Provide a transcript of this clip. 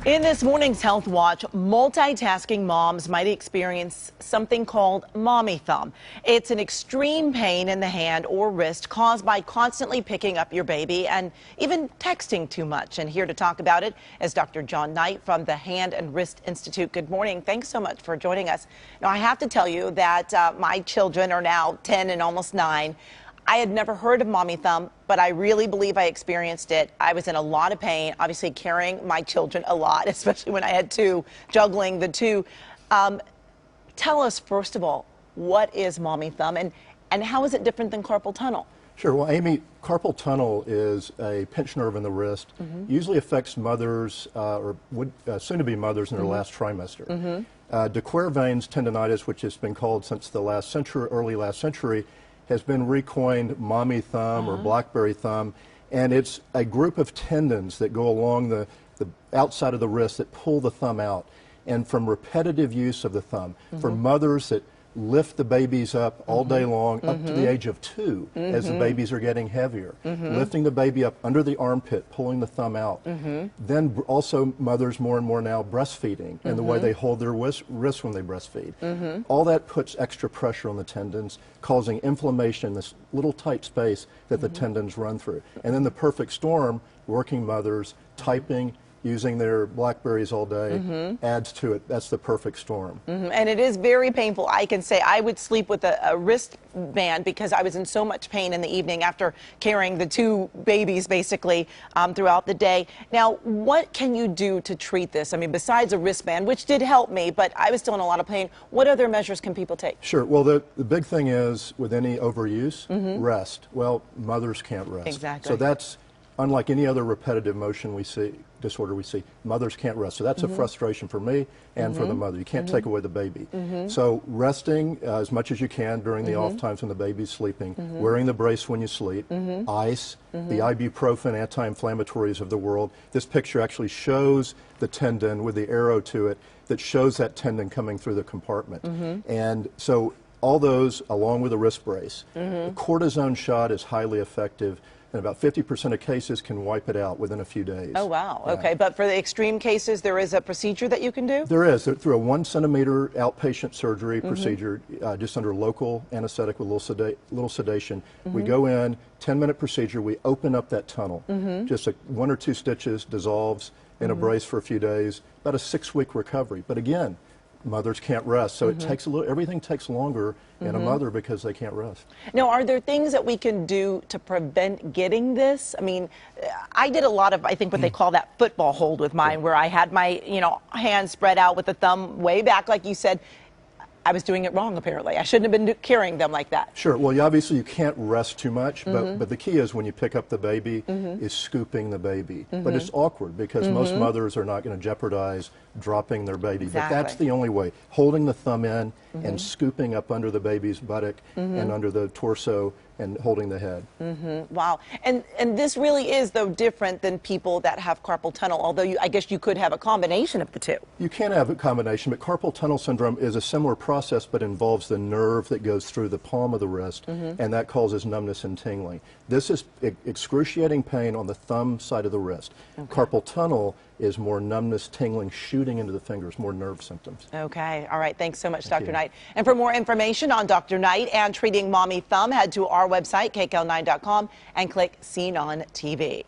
In this morning's Health Watch, multitasking moms might experience something called mommy thumb. It's an extreme pain in the hand or wrist caused by constantly picking up your baby and even texting too much. And here to talk about it is Dr. John Knight from the Hand and Wrist Institute. Good morning. Thanks so much for joining us. Now, I have to tell you that my children are now 10 and almost 9. I had never heard of mommy thumb, but I really believe I experienced it. I was in a lot of pain, obviously carrying my children a lot, especially when I had two, juggling the two. Tell us, first of all, what is mommy thumb and how is it different than carpal tunnel? Sure. Well, Amy, carpal tunnel is a pinched nerve in the wrist. Usually affects mothers or soon-to-be mothers in their last trimester. De Quervain's tendonitis, which has been called since the last century, early last century, has been recoined mommy thumb or blackberry thumb, and it's a group of tendons that go along the outside of the wrist that pull the thumb out. And from repetitive use of the thumb, for mothers that lift the babies up all day long, up to the age of 2, as the babies are getting heavier, lifting the baby up under the armpit, pulling the thumb out. Then also mothers more and more now breastfeeding and the way they hold their wrists when they breastfeed. All that puts extra pressure on the tendons, causing inflammation in this little tight space that the tendons run through. And then the perfect storm, working mothers typing, using their Blackberries all day, adds to it. That's the perfect storm. And it is very painful. I can say I would sleep with a wristband because I was in so much pain in the evening after carrying the two babies basically throughout the day. Now, what can you do to treat this? I mean, besides a wristband, which did help me, but I was still in a lot of pain, what other measures can people take? Sure. Well, the big thing is with any overuse, rest. Well, mothers can't rest. Exactly. So that's unlike any other repetitive motion disorder we see, mothers can't rest. So that's a frustration for me and for the mother. You can't take away the baby. So resting as much as you can during the off times when the baby's sleeping, wearing the brace when you sleep, ice, the ibuprofen anti-inflammatories of the world. This picture actually shows the tendon with the arrow to it that shows that tendon coming through the compartment. And so all those along with a wrist brace. The cortisone shot is highly effective. And about 50% of cases can wipe it out within a few days. Oh, wow. Yeah. Okay. But for the extreme cases, there is a procedure that you can do? There is. Through a 1 centimeter outpatient surgery procedure, just under local anesthetic with little sedation. We go in, 10-minute procedure, we open up that tunnel. Just 1 or 2 stitches, dissolves in a brace for a few days, about a 6-week recovery. But again, mothers can't rest, so it takes everything takes longer in a mother because they can't rest. Now, are there things that we can do to prevent getting this? I mean, I did a lot of, I think, what they call that football hold with mine, where I had my, hands spread out with the thumb way back, like you said. I was doing it wrong, apparently. I shouldn't have been carrying them like that. Sure. Well, obviously you can't rest too much, but the key is when you pick up the baby is scooping the baby. But it's awkward because most mothers are not going to jeopardize dropping their baby. Exactly. But that's the only way. Holding the thumb in and scooping up under the baby's buttock and under the torso and holding the head. Wow. And this really is, though, different than people that have carpal tunnel, although I guess you could have a combination of the two. You can have a combination, but carpal tunnel syndrome is a similar process, but involves the nerve that goes through the palm of the wrist, and that causes numbness and tingling. This is excruciating pain on the thumb side of the wrist. Carpal tunnel is more numbness, tingling, shooting into the fingers, more nerve symptoms. Okay. All right. Thanks so much, Dr. Knight. And for more information on Dr. Knight and treating mommy thumb, head to our website, KCAL9.com, and click Seen on TV.